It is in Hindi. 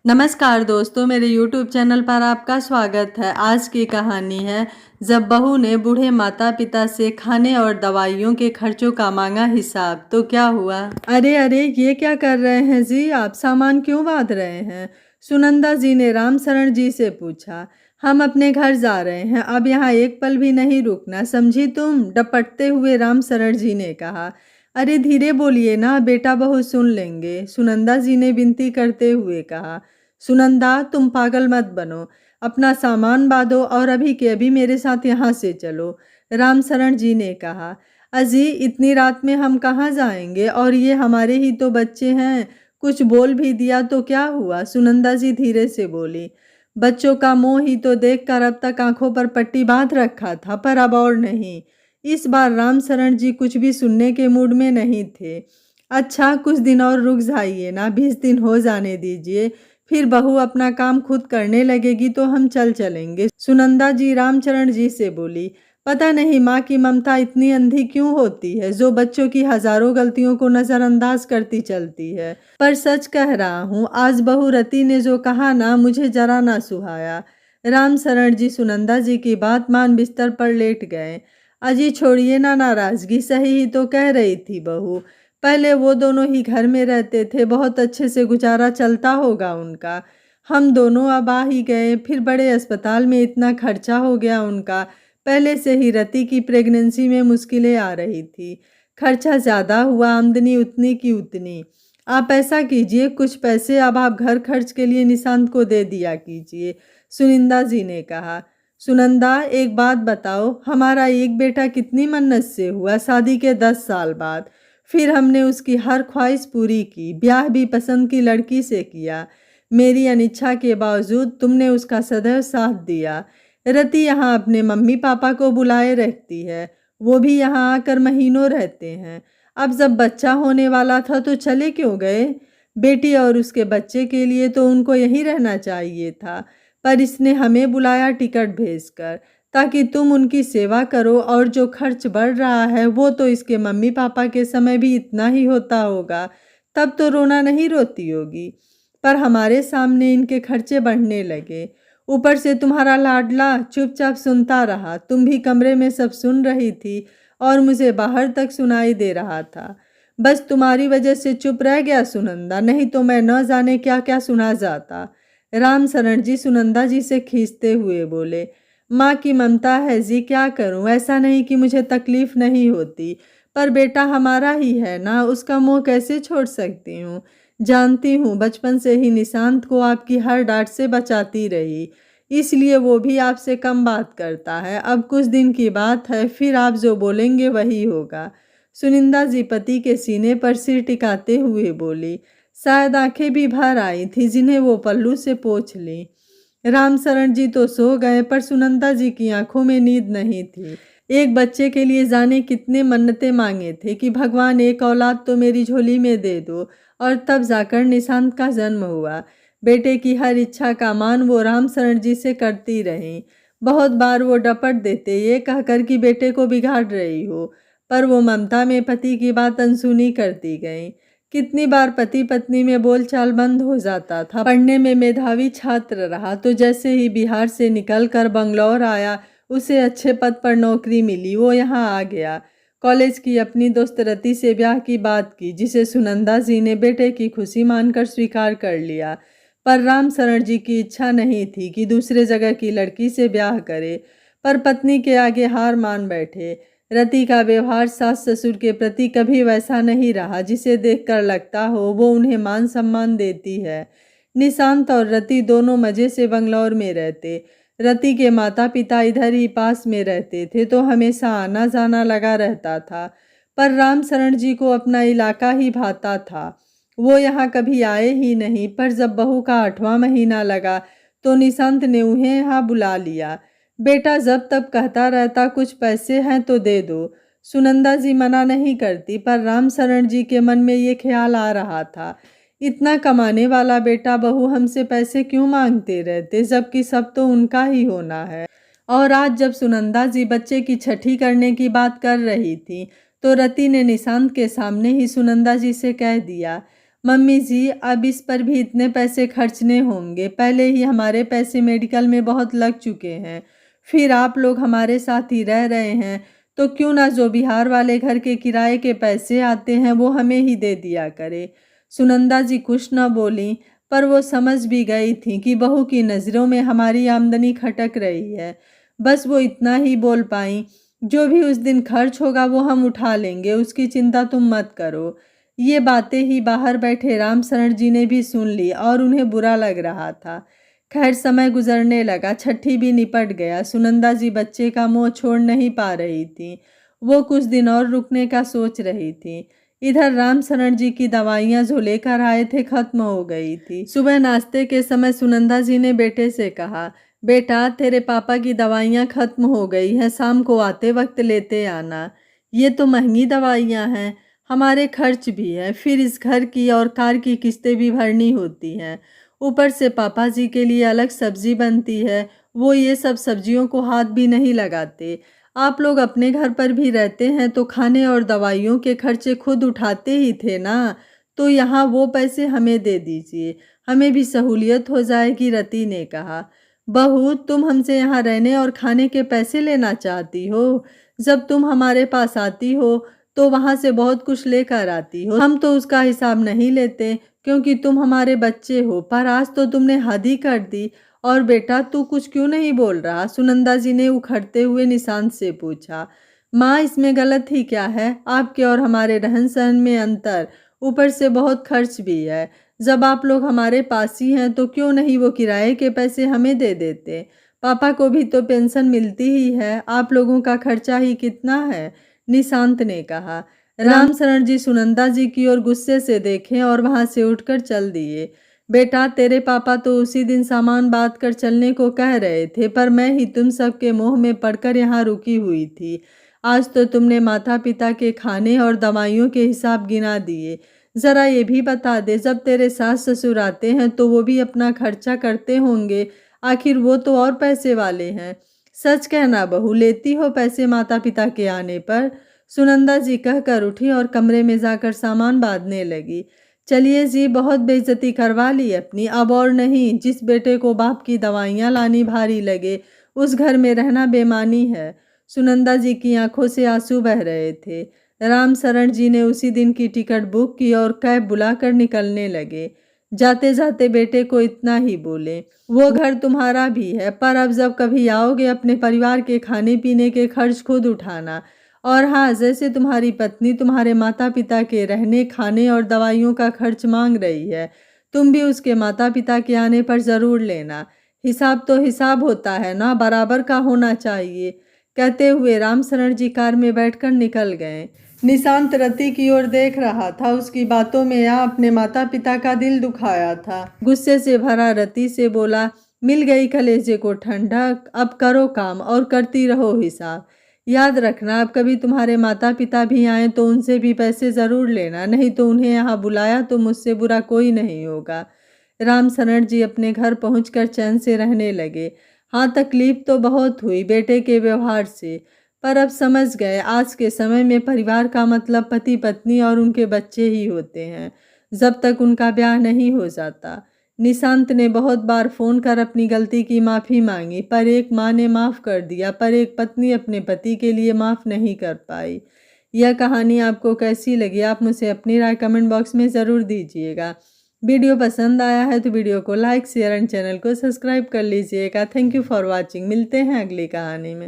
नमस्कार दोस्तों, मेरे YouTube चैनल पर आपका स्वागत है। आज की कहानी है जब बहू ने बूढ़े माता पिता से खाने और दवाइयों के खर्चों का मांगा हिसाब तो क्या हुआ। अरे अरे, ये क्या कर रहे हैं जी आप, सामान क्यों बांध रहे हैं? सुनंदा जी ने रामशरण जी से पूछा। हम अपने घर जा रहे हैं, अब यहाँ एक पल भी नहीं रुकना, समझी तुम? डपटते हुए रामशरण जी ने कहा। अरे धीरे बोलिए ना, बेटा बहू सुन लेंगे, सुनंदा जी ने विनती करते हुए कहा। सुनंदा, तुम पागल मत बनो, अपना सामान बांधो और अभी के अभी मेरे साथ यहाँ से चलो, रामशरण जी ने कहा। अजी, इतनी रात में हम कहाँ जाएंगे, और ये हमारे ही तो बच्चे हैं, कुछ बोल भी दिया तो क्या हुआ? सुनंदा जी धीरे से बोली। बच्चों का मोह ही तो देखकर अब तक आंखों पर पट्टी बांध रखा था, पर अब और नहीं। इस बार रामशरण जी कुछ भी सुनने के मूड में नहीं थे। अच्छा, कुछ दिन और रुक जाइए ना, 20 दिन हो जाने दीजिए, फिर बहू अपना काम खुद करने लगेगी तो हम चलेंगे, सुनंदा जी रामचरण जी से बोली। पता नहीं माँ की ममता इतनी अंधी क्यों होती है, जो बच्चों की हजारों गलतियों को नजरअंदाज करती चलती है। पर सच कह रहा हूँ, आज बहू रति ने जो कहा ना, मुझे जरा ना सुहाया। रामशरण जी सुनंदा जी की बात मान बिस्तर पर लेट गए। अजी छोड़िए ना नाराजगी, सही ही तो कह रही थी बहू। पहले वो दोनों ही घर में रहते थे, बहुत अच्छे से गुजारा चलता होगा उनका। हम दोनों अब आ ही गए, फिर बड़े अस्पताल में इतना खर्चा हो गया उनका। पहले से ही रति की प्रेगनेंसी में मुश्किलें आ रही थी, खर्चा ज़्यादा हुआ, आमदनी उतनी की उतनी। आप ऐसा कीजिए, कुछ पैसे अब आप घर खर्च के लिए निशांत को दे दिया कीजिए, सुनिंदा जी ने कहा। सुनंदा, एक बात बताओ, हमारा एक बेटा कितनी मन्नत से हुआ, शादी के 10 साल बाद। फिर हमने उसकी हर ख्वाहिश पूरी की, ब्याह भी पसंद की लड़की से किया। मेरी अनिच्छा के बावजूद तुमने उसका सदैव साथ दिया। रति यहाँ अपने मम्मी पापा को बुलाए रखती है, वो भी यहाँ आकर महीनों रहते हैं। अब जब बच्चा होने वाला था तो चले क्यों गए? बेटी और उसके बच्चे के लिए तो उनको यहीं रहना चाहिए था, पर इसने हमें बुलाया टिकट भेजकर, ताकि तुम उनकी सेवा करो, और जो खर्च बढ़ रहा है वो तो इसके मम्मी पापा के समय भी इतना ही होता होगा, तब तो रोना नहीं रोती होगी। पर हमारे सामने इनके खर्चे बढ़ने लगे, ऊपर से तुम्हारा लाडला चुपचाप सुनता रहा। तुम भी कमरे में सब सुन रही थी और मुझे बाहर तक सुनाई दे रहा था। बस तुम्हारी वजह से चुप रह गया सुनंदा, नहीं तो मैं न जाने क्या क्या सुना जाता, रामशरण जी सुनंदा जी से खींचते हुए बोले। माँ की ममता है जी, क्या करूं? ऐसा नहीं कि मुझे तकलीफ नहीं होती, पर बेटा हमारा ही है ना, उसका मोह कैसे छोड़ सकती हूँ? जानती हूँ, बचपन से ही निशांत को आपकी हर डांट से बचाती रही, इसलिए वो भी आपसे कम बात करता है। अब कुछ दिन की बात है, फिर आप जो बोलेंगे वही होगा, सुनिंदा जी पति के सीने पर सिर टिकाते हुए बोली। शायद आंखें भी भर आई थी, जिन्हें वो पल्लू से पोंछ ली। रामशरण जी तो सो गए, पर सुनंदा जी की आंखों में नींद नहीं थी। एक बच्चे के लिए जाने कितने मन्नतें मांगे थे कि भगवान एक औलाद तो मेरी झोली में दे दो, और तब जाकर निशांत का जन्म हुआ। बेटे की हर इच्छा का मान वो रामशरण जी से करती रही। बहुत बार वो डपट देते, ये कहकर कि बेटे को बिगाड़ रही हो, पर वो ममता में पति की बात अनसुनी करती गई। कितनी बार पति पत्नी में बोलचाल बंद हो जाता था। पढ़ने में मेधावी छात्र रहा, तो जैसे ही बिहार से निकलकर बंगलौर आया, उसे अच्छे पद पर नौकरी मिली, वो यहाँ आ गया। कॉलेज की अपनी दोस्त रति से ब्याह की बात की, जिसे सुनंदा जी ने बेटे की खुशी मानकर स्वीकार कर लिया। पर रामशरण जी की इच्छा नहीं थी कि दूसरे जगह की लड़की से ब्याह करे, पर पत्नी के आगे हार मान बैठे। रति का व्यवहार सास ससुर के प्रति कभी वैसा नहीं रहा जिसे देखकर लगता हो वो उन्हें मान सम्मान देती है। निशांत और रति दोनों मजे से बंगलौर में रहते। रति के माता पिता इधर ही पास में रहते थे, तो हमेशा आना जाना लगा रहता था। पर रामशरण जी को अपना इलाका ही भाता था, वो यहाँ कभी आए ही नहीं। पर जब बहू का 8वां महीना लगा तो निशांत ने उन्हें यहाँ बुला लिया। बेटा जब तब कहता रहता, कुछ पैसे हैं तो दे दो। सुनंदा जी मना नहीं करती, पर रामशरण जी के मन में ये ख्याल आ रहा था, इतना कमाने वाला बेटा बहू हमसे पैसे क्यों मांगते रहते, जबकि सब तो उनका ही होना है। और आज जब सुनंदा जी बच्चे की छठी करने की बात कर रही थी, तो रति ने निशांत के सामने ही सुनंदा जी से कह दिया, मम्मी जी, अब इस पर भी इतने पैसे खर्चने होंगे। पहले ही हमारे पैसे मेडिकल में बहुत लग चुके हैं, फिर आप लोग हमारे साथ ही रह रहे हैं, तो क्यों ना जो बिहार वाले घर के किराए के पैसे आते हैं वो हमें ही दे दिया करे। सुनंदा जी कुछ न बोली, पर वो समझ भी गई थी कि बहू की नज़रों में हमारी आमदनी खटक रही है। बस वो इतना ही बोल पाई, जो भी उस दिन खर्च होगा वो हम उठा लेंगे, उसकी चिंता तुम मत करो। ये बातें ही बाहर बैठे राम शरण जी ने भी सुन ली और उन्हें बुरा लग रहा था। खैर समय गुजरने लगा, छठी भी निपट गया। सुनंदा जी बच्चे का मोह छोड़ नहीं पा रही थी। वो कुछ दिन और रुकने का सोच रही थी। इधर राम शरण जी की दवाइयाँ जो लेकर आए थे खत्म हो गई थी। सुबह नाश्ते के समय सुनंदा जी ने बेटे से कहा, बेटा तेरे पापा की दवाइयाँ खत्म हो गई हैं, शाम को आते वक्त लेते आना। ये तो महंगी दवाइयाँ हैं, हमारे खर्च भी है, फिर इस घर की और कार की किस्तें भी भरनी होती हैं, ऊपर से पापा जी के लिए अलग सब्जी बनती है, वो ये सब सब्जियों को हाथ भी नहीं लगाते। आप लोग अपने घर पर भी रहते हैं तो खाने और दवाइयों के खर्चे खुद उठाते ही थे ना, तो यहाँ वो पैसे हमें दे दीजिए, हमें भी सहूलियत हो जाएगी। रति ने कहा, बहू तुम हमसे यहाँ रहने और खाने के पैसे लेना चाहती हो? जब तुम हमारे पास आती हो तो वहाँ से बहुत कुछ लेकर आती हो, हम तो उसका हिसाब नहीं लेते क्योंकि तुम हमारे बच्चे हो, पर आज तो तुमने हद ही कर दी। और बेटा तू कुछ क्यों नहीं बोल रहा? सुनंदा जी ने उखड़ते हुए निशांत से पूछा। माँ इसमें गलत ही क्या है, आपके और हमारे रहन सहन में अंतर, ऊपर से बहुत खर्च भी है। जब आप लोग हमारे पास ही हैं तो क्यों नहीं वो किराए के पैसे हमें दे देते? पापा को भी तो पेंशन मिलती ही है, आप लोगों का खर्चा ही कितना है? निशांत ने कहा। राम शरण जी सुनंदा जी की ओर गुस्से से देखे और वहां से उठकर चल दिए। बेटा तेरे पापा तो उसी दिन सामान बांध कर चलने को कह रहे थे, पर मैं ही तुम सबके मोह में पड़कर यहाँ रुकी हुई थी। आज तो तुमने माता पिता के खाने और दवाइयों के हिसाब गिना दिए। जरा ये भी बता दे, जब तेरे सास ससुर आते हैं तो वो भी अपना खर्चा करते होंगे, आखिर वो तो और पैसे वाले हैं। सच कहना बहू, लेती हो पैसे माता पिता के आने पर? सुनंदा जी कहकर उठी और कमरे में जाकर सामान बांधने लगी। चलिए जी, बहुत बेइज्जती करवा ली अपनी, अब और नहीं। जिस बेटे को बाप की दवाइयाँ लानी भारी लगे उस घर में रहना बेमानी है। सुनंदा जी की आंखों से आंसू बह रहे थे। राम शरण जी ने उसी दिन की टिकट बुक की और कैब बुलाकर निकलने लगे। जाते जाते बेटे को इतना ही बोले, वो घर तुम्हारा भी है, पर अब जब कभी आओगे अपने परिवार के खाने पीने के खर्च खुद उठाना। और हाँ, जैसे तुम्हारी पत्नी तुम्हारे माता पिता के रहने खाने और दवाइयों का खर्च मांग रही है, तुम भी उसके माता पिता के आने पर ज़रूर लेना। हिसाब तो हिसाब होता है ना, बराबर का होना चाहिए। कहते हुए राम शरण जी कार में बैठकर निकल गए। निशांत रति की ओर देख रहा था, उसकी बातों में या अपने माता पिता का दिल दुखाया था। गुस्से से भरा रति से बोला, मिल गई कलेजे को ठंडक, अब करो काम और करती रहो हिसाब। याद रखना, अब कभी तुम्हारे माता पिता भी आए तो उनसे भी पैसे ज़रूर लेना, नहीं तो उन्हें यहाँ बुलाया तो मुझसे बुरा कोई नहीं होगा। राम शरण जी अपने घर पहुंचकर चैन से रहने लगे। हाँ, तकलीफ तो बहुत हुई बेटे के व्यवहार से, पर अब समझ गए आज के समय में परिवार का मतलब पति पत्नी और उनके बच्चे ही होते हैं, जब तक उनका ब्याह नहीं हो जाता। निशांत ने बहुत बार फ़ोन कर अपनी गलती की माफ़ी मांगी, पर एक माँ ने माफ़ कर दिया, पर एक पत्नी अपने पति के लिए माफ़ नहीं कर पाई। यह कहानी आपको कैसी लगी, आप मुझे अपनी राय कमेंट बॉक्स में ज़रूर दीजिएगा। वीडियो पसंद आया है तो वीडियो को लाइक शेयर एंड चैनल को सब्सक्राइब कर लीजिएगा। Thank you for watching. मिलते हैं अगली कहानी में।